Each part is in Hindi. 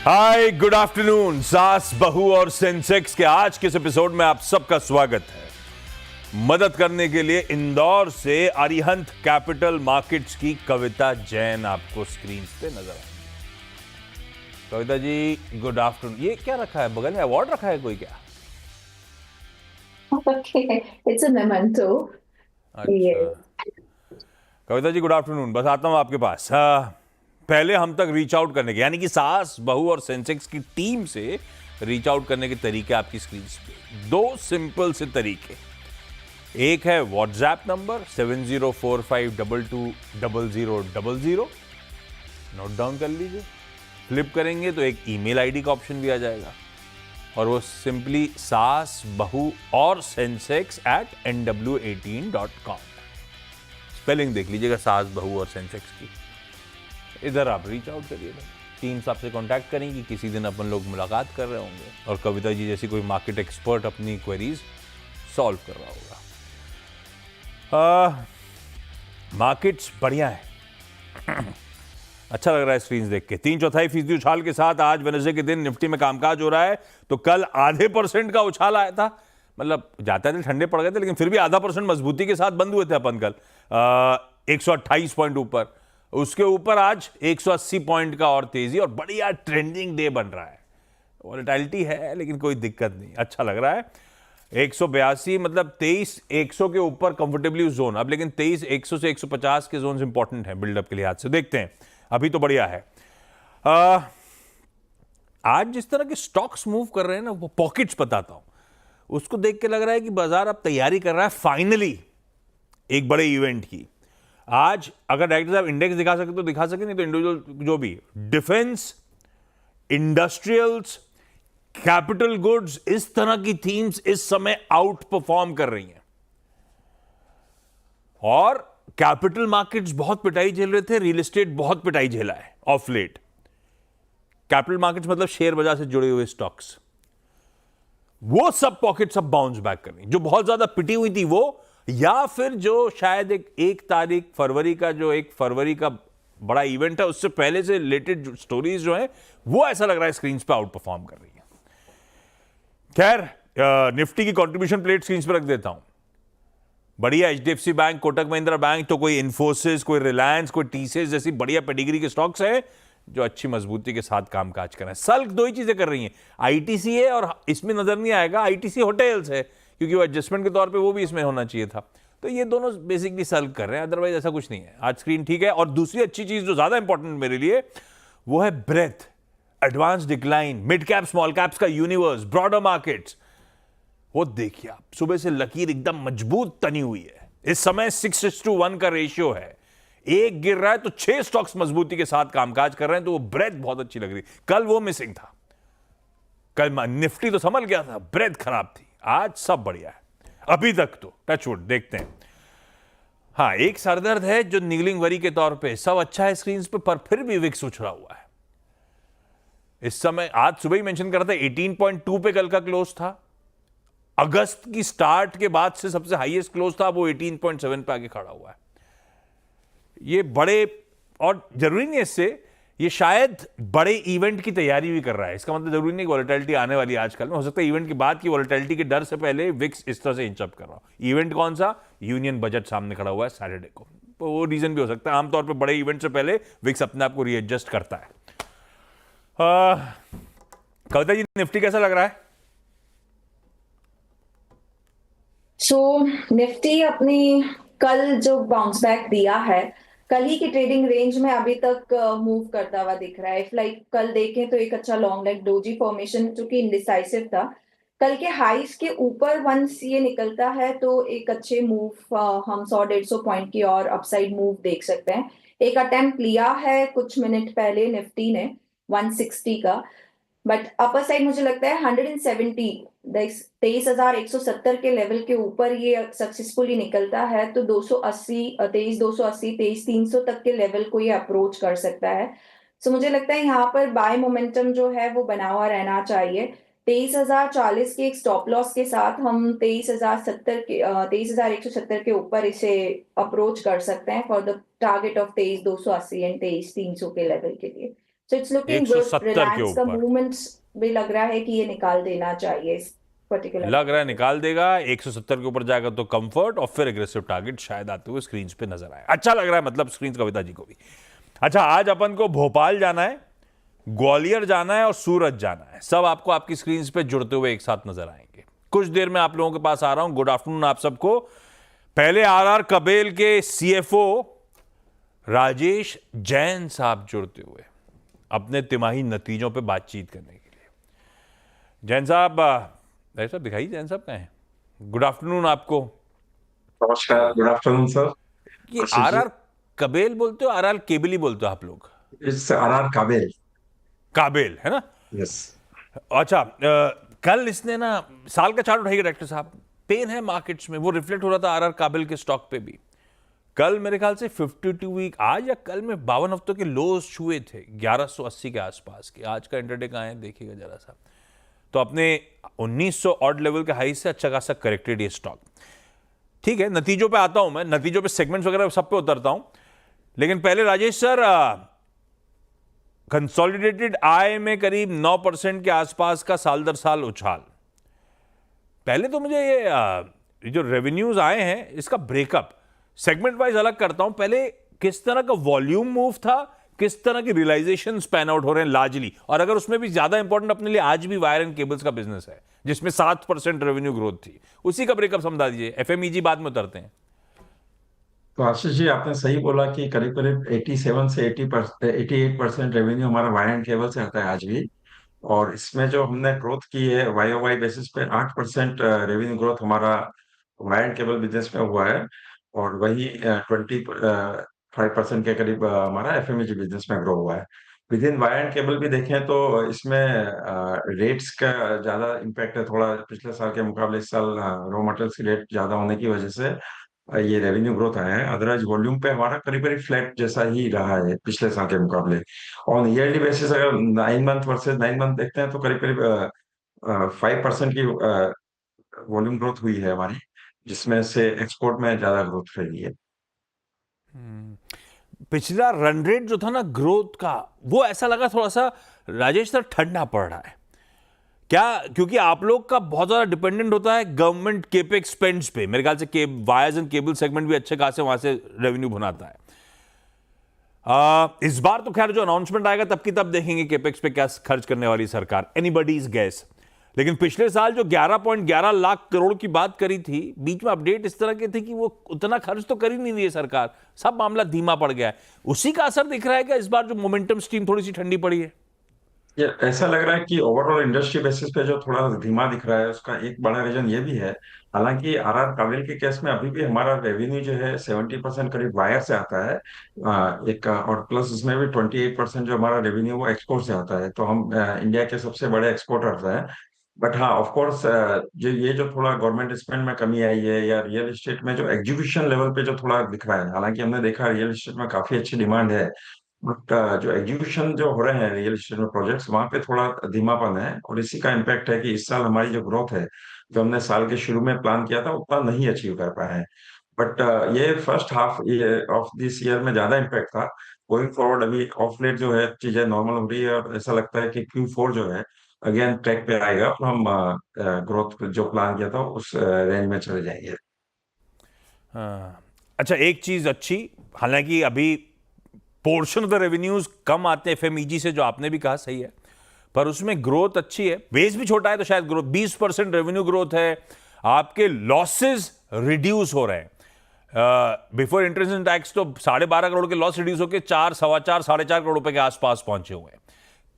हाय, गुड आफ्टरनून। सास, बहू और सेंसेक्स के आज के इस एपिसोड में आप सबका स्वागत है। मदद करने के लिए इंदौर से अरिहंत कैपिटल मार्केट्स की कविता जैन आपको स्क्रीन पे नजर आएगी। Kavita ji, good afternoon. ये क्या रखा है बगल में? अवार्ड रखा है कोई क्या? Okay, it's a memento. अच्छा। Yes. Kavita ji, good afternoon. बस आता हूं आपके पास। पहले हम तक रीच आउट करने के, यानी कि सास, बहू और सेंसेक्स की टीम से रीच आउट करने के तरीके आपकी स्क्रीन पे। दो सिंपल से तरीके। एक है व्हाट्सएप नंबर 7045220000। नोट डाउन कर लीजिए। फ्लिप करेंगे तो एक ईमेल आईडी का ऑप्शन भी आ जाएगा और वो सिंपली सास, बहू और सेंसेक्स @nw18.com। स्पेलिंग देख लीजिएगा, सास, बहू और सेंसेक्स की। इधर आप रीच आउट करिएगा। टीम्स आपसे कांटेक्ट करेंगी, किसी दिन अपन लोग मुलाकात कर रहे होंगे और कविता जी जैसी कोई मार्केट एक्सपर्ट अपनी क्वेरीज सॉल्व कर रहा होगा। मार्केट्स बढ़िया है। अच्छा लग रहा है स्क्रीन देख के। 3/4% उछाल के साथ आज वेडनेसडे के दिन निफ्टी में कामकाज हो रहा है। तो कल ½ % का उछाल आया था, मतलब जाते थे ठंडे पड़ गए थे, लेकिन फिर भी ½ % मजबूती के साथ बंद हुए थे अपन कल 128 पॉइंट ऊपर। उसके ऊपर आज 180 पॉइंट का और तेजी, और बढ़िया ट्रेंडिंग डे बन रहा है। वॉलेटिलिटी है लेकिन कोई दिक्कत नहीं, अच्छा लग रहा है। 182 मतलब 23,100 के ऊपर कंफर्टेबली जोन अब, लेकिन 23,100 से 150 के जोन इंपॉर्टेंट है बिल्डअप के लिहाज से। देखते हैं, अभी तो बढ़िया है। आज जिस तरह के स्टॉक्स मूव कर रहे हैं ना, वो पॉकेट्स बताता हूं, उसको देख के लग रहा है कि बाजार अब तैयारी कर रहा है फाइनली एक बड़े इवेंट की। आज अगर डायरेक्टर साहब इंडेक्स दिखा सके तो दिखा सके, नहीं तो इंडिविजुअल जो भी डिफेंस, इंडस्ट्रियल्स, कैपिटल गुड्स, इस तरह की थीम्स इस समय आउट परफॉर्म कर रही हैं। और कैपिटल मार्केट्स बहुत पिटाई झेल रहे थे, रियल एस्टेट बहुत पिटाई झेला है ऑफ लेट। कैपिटल मार्केट्स मतलब शेयर बाजार से जुड़े हुए स्टॉक्स, वो सब पॉकेट्स अब बाउंस बैक कर रही। जो बहुत ज्यादा पिटी हुई थी वो, या फिर जो शायद एक तारीख फरवरी का, जो 1 फरवरी का बड़ा इवेंट है, उससे पहले से रिलेटेड स्टोरीज जो है, वो ऐसा लग रहा है स्क्रीन पे आउट परफॉर्म कर रही है। खैर, निफ्टी की कंट्रीब्यूशन प्लेट स्क्रीन पर रख देता हूं। बढ़िया HDFC bank, Kotak Mahindra bank, तो कोई इन्फोसिस, कोई रिलायंस, कोई टीसीएस जैसी बढ़िया पेडिग्री के स्टॉक्स हैं जो अच्छी मजबूती के साथ कामकाज कर रहे हैं। सल्क दो ही चीजें कर रही हैं, आईटीसी है, और इसमें नजर नहीं आएगा आईटीसी होटल्स है, क्योंकि वो एडजस्टमेंट के तौर पे वो भी इसमें होना चाहिए था। तो ये दोनों बेसिकली सल्क कर रहे हैं, अदरवाइज ऐसा कुछ नहीं है। आज स्क्रीन ठीक है। और दूसरी अच्छी चीज जो ज्यादा इंपॉर्टेंट मेरे लिए, वो है breadth, advance decline, mid cap small caps का यूनिवर्स, ब्रॉडर मार्केट्स। वो देखिए आप, सुबह से लकीर एकदम मजबूत तनी हुई है। इस समय 6:1 का रेशियो है। एक गिर रहा है तो 6 स्टॉक्स मजबूती के साथ कामकाज कर रहे हैं, तो वो ब्रेथ बहुत अच्छी लग रही। कल वो मिसिंग था, कल निफ्टी तो संभल गया था, ब्रेथ खराब थी। आज सब बढ़िया है अभी तक तो, टचवुड। देखते हैं। हाँ, एक सरदर्द है जो निगलिंग वरी के तौर पे, सब अच्छा है स्क्रीन पे, पर फिर भी विक्स उछला हुआ है इस समय। आज सुबह ही मेंशन कर रहा था 18.2 पे कल का क्लोज था। अगस्त की स्टार्ट के बाद से सबसे हाईएस्ट क्लोज था, वो 18.7 पे आके खड़ा हुआ है। ये बड़े, और जरूरी नहीं है इससे, ये शायद बड़े इवेंट की तैयारी भी कर रहा है। इसका मतलब जरूरी नहीं कि वॉलेटिलिटी आने वाली आजकल में, हो सकता है इवेंट के बाद की वॉलेटिलिटी के डर से पहले विक्स इस तरह से इंचअप कर रहा हो। इवेंट कौन सा? यूनियन बजट सामने खड़ा हुआ है सैटरडे को, तो वो रीजन भी हो सकता है। आमतौर पर बड़े इवेंट से पहले विक्स अपने आप को रीएडजस्ट करता है। कविता जी, निफ्टी कैसा लग रहा है? निफ्टी अपनी कल जो बाउंस बैक दिया है, कल ही की ट्रेडिंग रेंज में अभी तक मूव करता हुआ दिख रहा है। इफ लाइक कल देखें तो एक अच्छा लॉन्ग लेग डोजी फॉर्मेशन जो कि इंडिसाइसिव था, कल के हाइस के ऊपर वंस ये निकलता है तो एक अच्छे मूव हम 100-150 पॉइंट की और अपसाइड मूव देख सकते हैं। एक अटेम्प्ट लिया है कुछ मिनट पहले निफ्टी ने 160 का, बट अपर साइड मुझे लगता है 170, 23,170 के लेवल के ऊपर ये सक्सेसफुली निकलता है तो 280, 23,280, 23,300 तक के लेवल को ये अप्रोच कर सकता है। सो मुझे लगता है यहाँ पर बाय मोमेंटम जो है वो बना हुआ रहना चाहिए। 23,040 के एक स्टॉप लॉस के साथ हम 23,170 के ऊपर इसे अप्रोच कर सकते हैं for the target of 23,280 and 23,300 के लेवल के लिए। So it's looking good. 170 के रिलायंस का ऊपर मूवमेंट्स भी लग रहा है कि ये निकाल देना चाहिए इस पर्टिकुलर। लग रहा है निकाल देगा। 170 के ऊपर जाएगा तो कंफर्ट और फिर एग्रेसिव टारगेट शायद आते हुए स्क्रीन पे नजर आए। अच्छा लग रहा है, मतलब स्क्रीन कविता जी को भी। अच्छा, आज अपन को भोपाल जाना है, ग्वालियर जाना है और सूरत जाना है। सब आपको आपकी स्क्रीन पे जुड़ते हुए एक साथ नजर आएंगे। कुछ देर में आप लोगों के पास आ रहा हूं। गुड आफ्टरनून आप सबको। पहले आरआर कबेल के सीएफओ राजेश जैन साहब जुड़ते हुए अपने तिमाही नतीजों पे बातचीत करने के लिए। जैन साहब, दिखाइए जैन साहब कहाँ हैं? गुड आफ्टरनून आपको। नमस्कार, गुड आफ्टरनून सर। ये आशीष जी, आरआर कबेल बोलते हो, आरआर केबल ही बोलते हो आप लोग? इट्स आर काबिल। काबेल है ना? यस। अच्छा, कल इसने ना साल का चार्ट उठाइए डॉक्टर साहब। पेन है मार्केट्स में, वो रिफ्लेक्ट हो रहा था आरआर काबिल के स्टॉक पे भी। कल मेरे ख्याल से 52 वीक, आज या कल में 52 हफ्तों के लोज छुए थे 1180 के आसपास के। आज का इंटरडे कहाँ है देखिएगा जरा सा। तो अपने 1900 ऑड लेवल के हाई से अच्छा खासा करेक्टेड ये स्टॉक। ठीक है, नतीजों पे आता हूं मैं, नतीजों पे सेगमेंट्स वगैरह सब पे उतरता हूं। लेकिन पहले राजेश सर, कंसोलिडेटेड आय में करीब 9% के आसपास का साल दर साल उछाल। पहले तो मुझे ये जो रेवेन्यूज आए हैं इसका ब्रेकअप सेगमेंट वाइज अलग करता हूं। पहले किस तरह का वॉल्यूम मूव था, किस तरह की रियलाइजेशन पैन आउट हो रहे हैं लार्जली, और अगर उसमें भी ज्यादा इंपॉर्टेंट अपने लिए आज भी वायर एंड केबल्स का बिजनेस है जिसमें 7% रेवेन्यू ग्रोथ थी, उसी का ब्रेकअप समझा दीजिए। एफएमईजी बाद में उतरते हैं। तो आशीष जी, आपने सही बोला कि करीब करीब 87 से 88% रेवेन्यू हमारा वायर एंड केबल से आता है आज भी। और इसमें जो हमने ग्रोथ की है वाई ओ वाई बेसिस पे 8% रेवेन्यू ग्रोथ हमारा वायर एंड केबल बिजनेस में हुआ है। और वही 25% के करीब हमारा एफएमईजी बिजनेस में ग्रो हुआ है। With in wire and cable भी देखें तो इसमें रेट्स का ज्यादा इम्पैक्ट है थोड़ा। पिछले साल के मुकाबले इस साल रॉ मटेरियल्स की रेट ज्यादा होने की वजह से ये रेवेन्यू ग्रोथ आया है। अदरवाइज वॉल्यूम पे हमारा करीब करीब फ्लैट जैसा ही रहा है पिछले साल के मुकाबले। ऑन ईयरली बेसिस अगर 9 मंथ वर्सेज 9 मंथ देखते हैं तो करीब करीब 5% की वॉल्यूम ग्रोथ हुई है हमारी, जिसमें से एक्सपोर्ट में ज्यादा ग्रोथ रही है। पिछला रन रेट जो था ना ग्रोथ का, वो ऐसा लगा थोड़ा सा राजेश सर ठंडा पड़ रहा है क्या? क्योंकि आप लोग का बहुत ज्यादा डिपेंडेंट होता है गवर्नमेंट केपेक्स स्पेंड्स पे। मेरे ख्याल से वायर्स एंड केबल सेगमेंट भी अच्छे खासे वहां से रेवेन्यू बनाता है। इस बार तो खैर जो अनाउंसमेंट आएगा तब की तब देखेंगे केपेक्स पे क्या खर्च करने वाली सरकार, एनीबॉडीज गैस। लेकिन पिछले साल जो 11.11 लाख करोड़ की बात करी थी, बीच में अपडेट इस तरह की थी कि वो उतना खर्च तो कर ही नहीं रही है सरकार, सब मामला धीमा पड़ गया है। उसी का असर दिख रहा है क्या इस बार, जो मोमेंटम स्टीम थोड़ी सी ठंडी पड़ी है? ये ऐसा लग रहा है कि ओवरऑल इंडस्ट्री बेसिस पे जो थोड़ा धीमा दिख रहा है उसका एक बड़ा रीजन ये भी है। हालांकि आरआर काबिल के केस में अभी भी हमारा रेवेन्यू जो है 70% करीब वायर से आता है। और प्लस इसमें भी 28% जो हमारा रेवेन्यू वो एक्सपोर्ट से आता है। तो हम इंडिया के सबसे बड़े एक्सपोर्टर्स हैं। बट हाँ, ऑफ कोर्स जो ये जो थोड़ा गवर्नमेंट स्पेंड में कमी आई है या रियल एस्टेट में जो एग्जीक्यूशन लेवल पे जो थोड़ा दिख रहा है, हालांकि हमने देखा रियल एस्टेट में काफी अच्छी डिमांड है। बट जो एग्जीक्यूशन जो हो रहे हैं रियल एस्टेट में प्रोजेक्ट्स, वहां पे थोड़ा धीमापन है। और इसी का इम्पैक्ट है कि इस साल हमारी जो ग्रोथ है, जो हमने साल के शुरू में प्लान किया था, उतना नहीं अचीव कर पाए हैं। बट ये first half of this year में ज्यादा इम्पैक्ट था। गोइंग फॉरवर्ड अभी ऑफ लेट जो है चीजें नॉर्मल हो रही है और ऐसा लगता है कि Q4 जो है अगेन ट्रैक पे आएगा तो हम ग्रोथ जो प्लान किया था उस रेंज में चले जाएंगे। हाँ। अच्छा, एक चीज अच्छी, हालांकि अभी पोर्शन ऑफ द रेवेन्यूज कम आते हैं एफएमईजी से, जो आपने भी कहा सही है, पर उसमें ग्रोथ अच्छी है। बेस भी छोटा है तो शायद ग्रोथ 20% रेवेन्यू ग्रोथ है। आपके लॉसेस रिड्यूस हो रहे हैं। बिफोर इंटरेस्ट एंड टैक्स तो 12.5 करोड़ के लॉस रिड्यूस होकर 4, 4.25, 4.5 करोड़ रुपए के आसपास पहुंचे हुए हैं।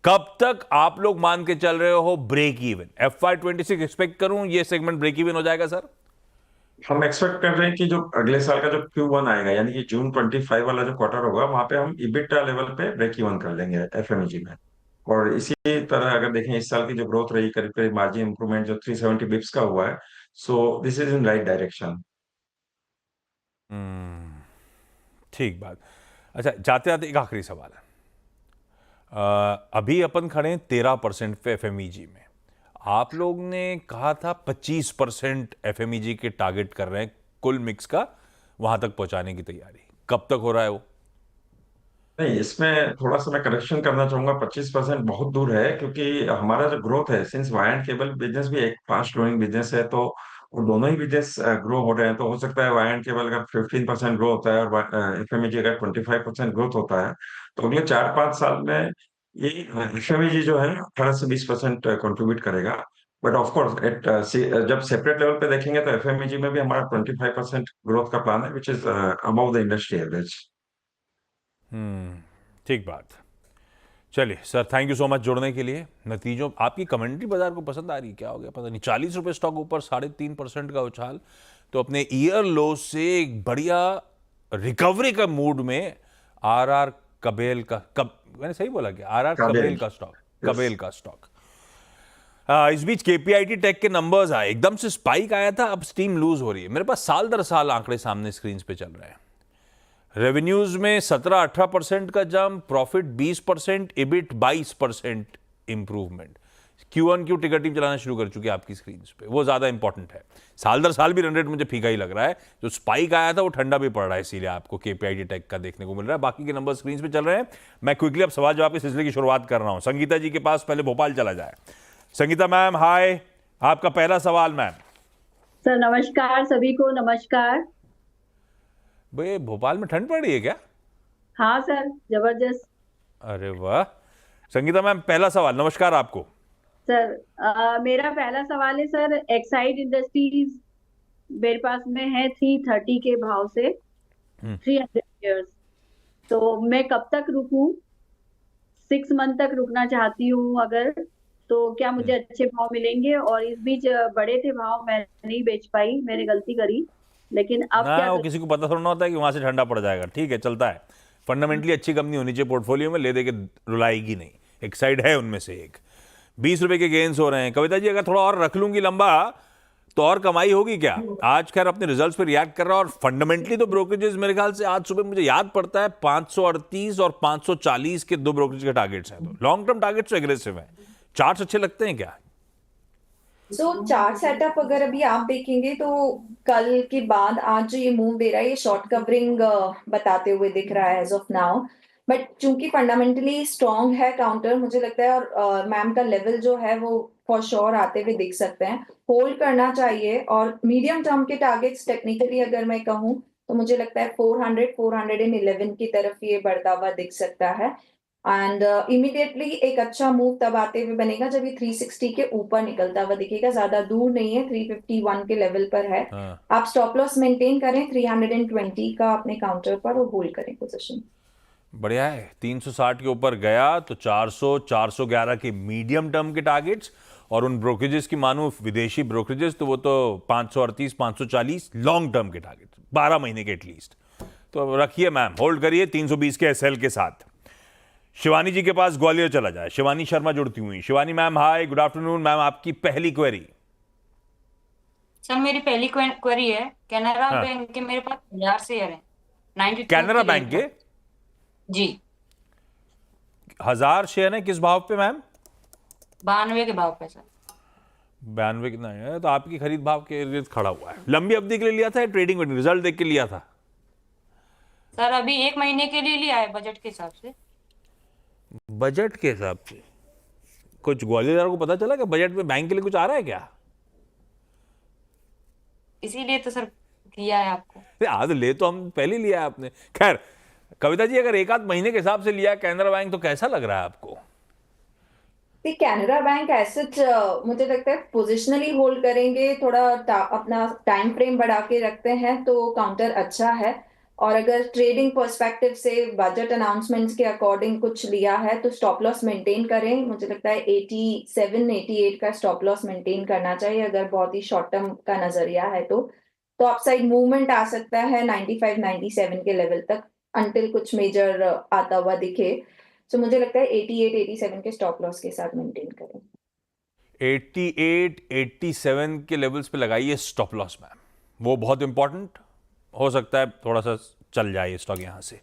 कब तक आप लोग मान के चल रहे हो ब्रेक इवन? FY26 एक्सपेक्ट करूं ये सेगमेंट ब्रेक इवन हो जाएगा सर? हम एक्सपेक्ट कर रहे हैं कि जो अगले साल का जो Q1 आएगा, यानी कि जून 25 वाला जो क्वार्टर होगा, वहां पे हम इबिटा लेवल पे ब्रेक इवन कर लेंगे एफएमईजी में। और इसी तरह अगर देखें इस साल की जो ग्रोथ रही, करीब करीब मार्जिन इंप्रूवमेंट जो 370 बिप्स का हुआ है। So this is in right direction. ठीक बात। अच्छा, जाते जाते एक आखिरी सवाल है। अभी अपन खड़े हैं 13% पे एफएमईजी में। आप लोग ने कहा था 25% एफएमईजी के टारगेट कर रहे हैं कुल मिक्स का, वहां तक पहुंचाने की तैयारी। कब तक हो रहा है वो? नहीं, इसमें थोड़ा सा मैं करेक्शन करना चाहूंगा। 25% बहुत दूर है, क्योंकि हमारा जो ग्रोथ है, since wire and cable business भी एक फास्ट ग्रोइंग बिजनेस है, तो वो दोनों ही बिजनेस ग्रो हो रहे हैं। तो हो सकता है वायर एंड केबल अगर 15% ग्रो होता है और एफएमईजी अगर 25% ग्रोथ होता है, तो अगले 4-5 साल में ये एफएमईजी जो है 18 से 20% कंट्रीब्यूट करेगा। बट ऑफ कोर्स जब सेपरेट लेवल पे देखेंगे तो एफएमईजी में भी हमारा 25% ग्रोथ का प्लान है, which is above the industry average. ठीक बात। चलिए sir, thank you so much जुड़ने के लिए। नतीजों आपकी कमेंट्री बाजार को पसंद आ रही है, क्या हो गया पता नहीं, 40 रुपए स्टॉक ऊपर 3.5% का उछाल। तो अपने ईयर लो से एक बढ़िया रिकवरी का मूड में आर कबेल का मैंने सही बोला क्या? आर कबेल का स्टॉक, कबेल का स्टॉक। इस बीच केपीआईटी टेक के नंबर्स आए, एकदम से स्पाइक आया था, अब स्टीम लूज हो रही है। मेरे पास साल दर साल आंकड़े सामने स्क्रीन पे चल रहे हैं। रेवेन्यूज में 17-18% का jump, profit 20%, EBIT 22% improvement. Q1Q ticketing चलाना शुरू कर चुकी है आपकी स्क्रीन पे, वो ज्यादा इंपॉर्टेंट है। साल दर साल भी रन रेट मुझे फीका ही लग रहा है। जो स्पाइक आया था वो ठंडा भी पड़ रहा है, इसीलिए आपको केपीआईटी टेक का देखने को मिल रहा है। बाकी के नंबर स्क्रीन पे चल रहे हैं। मैं क्विकली अब सवाल जवाब के सिलसिले की शुरुआत कर रहा हूं। संगीता जी के पास पहले भोपाल चला जाए। संगीता मैम हाय, आपका पहला सवाल मैम। सर नमस्कार, सभी को नमस्कार। भाई भोपाल में ठंड पड़ रही है क्या? हाँ सर, जबरदस्त। अरे वाह। संगीता मैम पहला सवाल, नमस्कार आपको। सर मेरा पहला सवाल है सर, एक्साइड इंडस्ट्रीज मेरे पास में है 330 के भाव से 300 शेयर्स। तो मैं कब तक रुकूं? 6 मंथ तक रुकना चाहती हूँ अगर, तो क्या मुझे अच्छे भाव मिलेंगे? और इस बीच बड़े थे भाव, मैं नहीं बेच पाई, मैंने गलती करी, लेकिन अब ना क्या वो किसी को पता थोड़ा ना होता है कि वहां से ठंडा पड़ जाएगा। ठीक है, चलता है। फंडामेंटली अच्छी कंपनी होनी चाहिए पोर्टफोलियो में, ले दे के रुलाएगी नहीं। एक्साइड है उनमें से एक। 20 रुपए के गेन्स हो रहे हैं। कविता जी अगर थोड़ा और रख लूंगी लंबा तो और कमाई होगी क्या? आज खैर अपने रिजल्ट्स पे रिएक्ट कर रहा है, और फंडामेंटली तो ब्रोकरेजेस मेरे ख्याल से आज सुबह मुझे याद पड़ता है 538 और 540 के दो ब्रोकरेज के टारगेट्स हैं। तो लॉन्ग टर्म टारगेट्स तो एग्रेसिव हैं। चार्ट्स अच्छे लगते हैं क्या? चार्ट सेटअप अगर अभी आप देखेंगे तो कल के बाद आज जो ये मूव दे रहा है, ये शॉर्ट कवरिंग बताते हुए दिख रहा है एज ऑफ नाउ। बट चूंकि फंडामेंटली स्ट्रॉन्ग है काउंटर, मुझे लगता है, और मैम का लेवल जो है वो फॉर श्योर आते हुए दिख सकते हैं। होल्ड करना चाहिए। और मीडियम टर्म के टारगेट्स टेक्निकली अगर मैं कहूँ तो मुझे लगता है 411 की तरफ ये बढ़ता हुआ दिख सकता है। एंड इमीडिएटली एक अच्छा मूव तब आते हुए बनेगा जब ये 360 के ऊपर निकलता हुआ दिखेगा। ज्यादा दूर नहीं है, 351 के लेवल पर है। आप स्टॉप लॉस मेंटेन करें 320 का अपने काउंटर पर, और होल्ड करें पोजीशन। बढ़िया है। 360 के ऊपर गया तो 400 411 के मीडियम टर्म के टारगेट्स, और उन ब्रोकरेजेस की मानो विदेशी ब्रोकरेजेस तो वो तो 538 540 लॉन्ग टर्म के टारगेट, 12 महीने के एटलीस्ट। तो रखिए मैम, होल्ड करिए 320 के एसएल के साथ। शिवानी जी के पास ग्वालियर चला जाए। शिवानी शर्मा जुड़ती हुई। Shivani ma'am hi, good afternoon ma'am, आपकी पहली क्वेरी। सर मेरी पहली क्वेरी है, कैनरा हाँ। बैंक के मेरे पास 1000 शेयर है 92 कैनरा के बैंक के रेट पर। जी 1000 शेयर है, किस भाव पे मैम? 92 के भाव पे सर। 92 कितना है? तो आपकी खरीद भाव के इर्द गिर्द खड़ा हुआ है। लंबी अवधि के लिए लिया था या ट्रेडिंग रिजल्ट देख के लिया था? सर अभी 1 महीने के लिए लिया है बजट के हिसाब से। बजट के हिसाब से कुछ ग्वालियर को पता चला कि बजट में बैंक के लिए कुछ आ रहा है क्या? इसीलिए तो सर किया है आपको। आज ले तो हम पहले ही लिया है आपने। खैर कविता जी, अगर एक आध महीने के हिसाब से लिया कैनरा बैंक तो कैसा लग रहा है आपको? कैनरा बैंक एसेट मुझे लगता है पोजिशनली होल्ड करेंगे, थोड़ा अपना टाइम फ्रेम बढ़ा के रखते हैं तो काउंटर अच्छा है। और अगर ट्रेडिंग पर्सपेक्टिव से बजट अनाउंसमेंट्स के अकॉर्डिंग कुछ लिया है तो स्टॉप लॉस मेंटेन करें। मुझे लगता है 87-88 का स्टॉप लॉस मेंटेन करना चाहिए अगर बहुत ही शॉर्ट टर्म का नजरिया है तो अपसाइड मूवमेंट आ सकता है 95-97 के लेवल तक, अंटिल कुछ मेजर आता हुआ दिखे। तो मुझे लगता है 88-87 के स्टॉप लॉस के साथ मेंटेन करें। 88-87 के लेवल्स पे लगाइए स्टॉप लॉस मैम, वो बहुत इंपॉर्टेंट हो सकता है। थोड़ा सा चल जाए स्टॉक यहां से।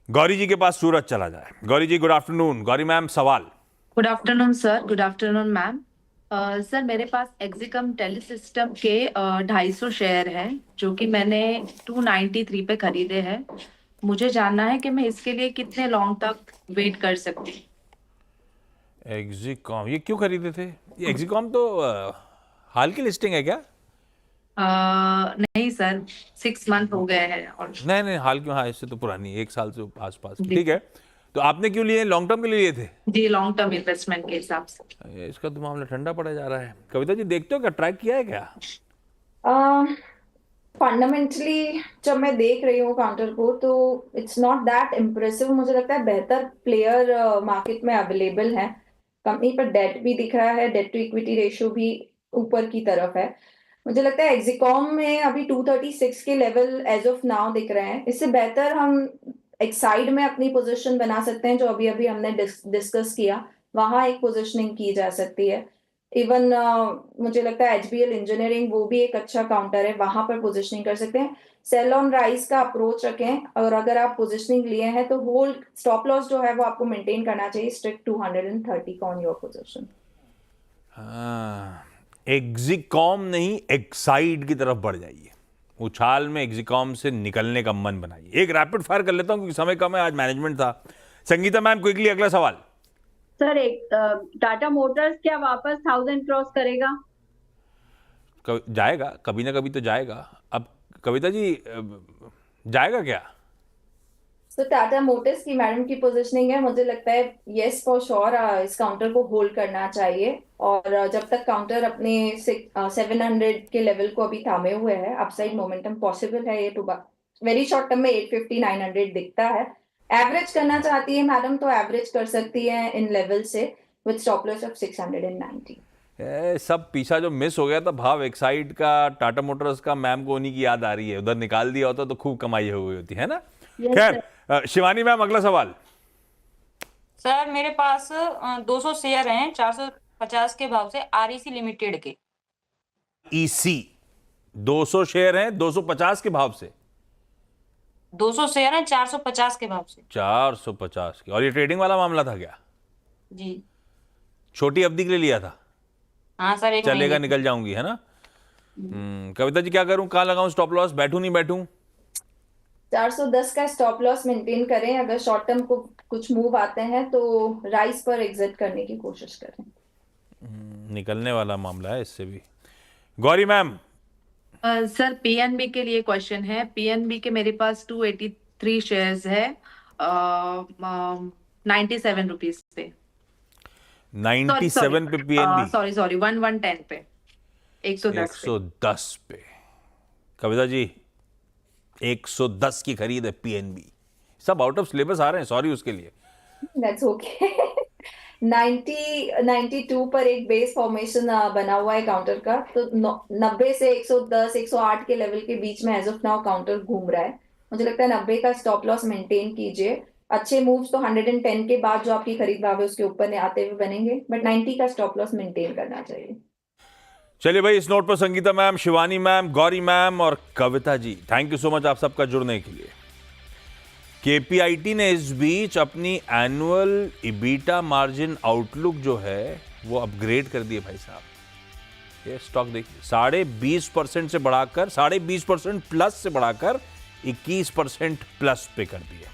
गौरी जी के पास सूरज चला जाए। गौरी जी गुड आफ्टरनून। गौरी मैम सवाल। Good afternoon sir. Good afternoon ma'am. Sir मेरे पास एक्सिकम टेलीसिस्टम के 250 शेयर हैं जो कि मैंने 293 पे खरीदे हैं। मुझे जानना है कि मैं इसके लिए कितने लॉन्ग तक वेट कर सकती हूँ। एग्जीकॉम, ये क्यों खरीदे थे? ये एग्जीकॉम तो हाल की लिस्टिंग है क्या? नहीं सर, 6 मंथ हो गए हैं और नहीं नहीं, हाल क्यों? हाँ, इससे तो पुरानी, 1 साल से आसपास की। जी। ठीक है, तो आपने क्यों लिए? लॉन्ग टर्म के लिए लिए थे? जी, लॉन्ग टर्म इन्वेस्टमेंट के हिसाब से। इसका तो मामला ठंडा पड़ा जा रहा है। कविता जी, देखते हो क्या? ट्रैक किया है क्या? फंडामेंटली जब मैं देख रही हूँ काउंटर को तो इट्स नॉट दैट इम्प्रेसिव। मुझे लगता है बेहतर प्लेयर मार्केट में अवेलेबल है। कंपनी पर डेट भी दिख रहा है, डेट टू इक्विटी रेशियो भी ऊपर की तरफ है। मुझे लगता है एग्जीकॉम में अभी 236 के लेवल एज ऑफ नाउ दिख रहे हैं। इससे बेहतर हम एक्साइड में अपनी पोजीशन बना सकते हैं, जो अभी अभी हमने डिस्कस किया, वहां एक पोजीशनिंग की जा सकती है। इवन मुझे लगता है एचबीएल इंजीनियरिंग वो भी एक अच्छा काउंटर है, वहां पर पोजीशनिंग कर सकते हैं। सेल ऑन राइज का अप्रोच रखें, और अगर आप पोजीशनिंग लिए हैं तो होल्ड स्टॉप लॉस जो है वो आपको मेंटेन करना चाहिए, स्ट्रिक्ट 230 ऑन योर पोजीशन। हाँ, एग्जीकॉम नहीं, एक्साइड की तरफ बढ़ जाइए। उछाल में एग्जीकॉम से निकलने का मन बनाइए। एक रैपिड फायर कर लेता हूं क्योंकि समय कम है, आज मैनेजमेंट था। संगीता मैम, क्विकली अगला सवाल। सर, एक टाटा मोटर्स क्या वापस 1000 क्रॉस करेगा? जाएगा, कभी ना कभी तो जाएगा। अब कविता जी, जाएगा क्या? तो टाटा मोटर्स की मैडम की पोजीशनिंग है, मुझे लगता है यस फॉर श्योर इस काउंटर को होल्ड करना चाहिए। और जब तक काउंटर अपने 700 के लेवल को अभी थामे हुए है, अपसाइड मोमेंटम पॉसिबल है। ये तो वेरी शॉर्ट टर्म में 850 900 दिखता है। एवरेज करना चाहती है मैडम तो एवरेज कर सकती है इन लेवल से विद स्टॉप लॉस ऑफ 690। सब पीछा जो मिस हो गया था भाव एक्साइड का, टाटा मोटर्स का, मैम को उन्हीं की याद आ रही है। उधर निकाल दिया होता तो खूब कमाई हो गई होती है ना। खैर, शिवानी मैम, अगला सवाल। सर मेरे पास 200 शेयर हैं 450 के भाव से, आरईसी लिमिटेड के। ईसी 200 शेयर हैं 250 के भाव से। 200 शेयर हैं 450 के भाव से। 450 के। और ये ट्रेडिंग वाला मामला था क्या? जी छोटी अवधि के लिए लिया था? हाँ सर, एक चलेगा, महीने। निकल जाऊंगी, है ना? कविता जी, क्या करूं? कहां लगाऊं स्टॉप लॉस? बैठूं नहीं बैठूं? 410 का स्टॉप लॉस मेंटेन करें। अगर शॉर्ट टर्म को कुछ मूव आते हैं तो राइस पर एग्जिट करने की कोशिश करें। निकलने वाला मामला है इससे भी। गौरी मैम, सर पीएनबी के लिए क्वेश्चन है। पीएनबी के मेरे पास 283 शेयर्स है 97 रुपीज पे। 97 पे पीएनबी। सॉरी 1110 पे, 110 पे। कविता जी, 110 की खरीद है पीएनबी। सब आउट ऑफ सिलेबस आ रहे हैं, सॉरी उसके लिए। That's okay. 92 पर एक बेस फॉर्मेशन बना हुआ है काउंटर का, तो 90 से 110 108 के लेवल के बीच में एज ऑफ नाउ काउंटर घूम रहा है। मुझे लगता है 90 का स्टॉप लॉस मेंटेन कीजिए। अच्छे मूव्स तो 110 के बाद जो आपकी खरीद भाव है उसके ऊपर ने आते हुए बनेंगे, बट 90 का स्टॉप लॉस मेंटेन करना चाहिए। चलिए भाई, इस नोट पर Sangeeta ma'am, Shivani ma'am, Gauri ma'am और Kavita ji, thank you so much आप सबका जुड़ने के लिए। केपीआईटी ने इस बीच अपनी एनुअल इबीटा मार्जिन आउटलुक जो है वो अपग्रेड कर दिए भाई साहब। ये स्टॉक देखिए, 20.5% से बढ़ाकर 20.5% प्लस से बढ़ाकर 21% प्लस पे कर दिया।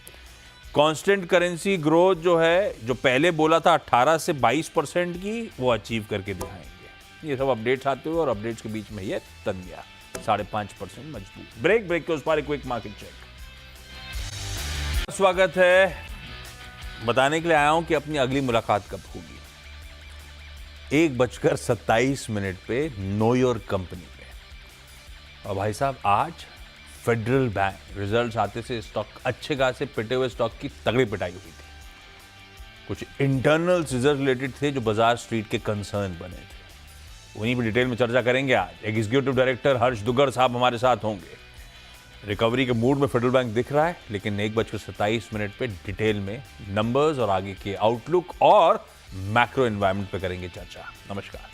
कांस्टेंट करेंसी ग्रोथ जो है, जो पहले बोला था 18 से 22% की, वो अचीव करके दिखाएंगे। ये सब अपडेट्स आते हुए और अपडेट्स के बीच में ये तन्या 5.5% मजबूत। ब्रेक के उस पर एक क्विक मार्केट चेक। स्वागत है। बताने के लिए आया हूं कि अपनी अगली मुलाकात कब होगी। 1:27 पे नो योर कंपनी पे। और भाई साहब, आज फेडरल बैंक रिजल्ट्स आते से स्टॉक अच्छे खासे पिटे हुए स्टॉक की तगड़ी पिटाई हुई थी। कुछ इंटरनल रिजल्ट रिलेटेड थे जो बाजार स्ट्रीट के कंसर्न बने थे। उन्हीं पर डिटेल में चर्चा करेंगे आज। एग्जीक्यूटिव डायरेक्टर हर्ष दुग्गड़ साहब हमारे साथ होंगे। रिकवरी के मूड में फेडरल बैंक दिख रहा है, लेकिन 1:27 पे डिटेल में नंबर्स और आगे के आउटलुक और मैक्रो एनवायरनमेंट पे करेंगे चर्चा। नमस्कार।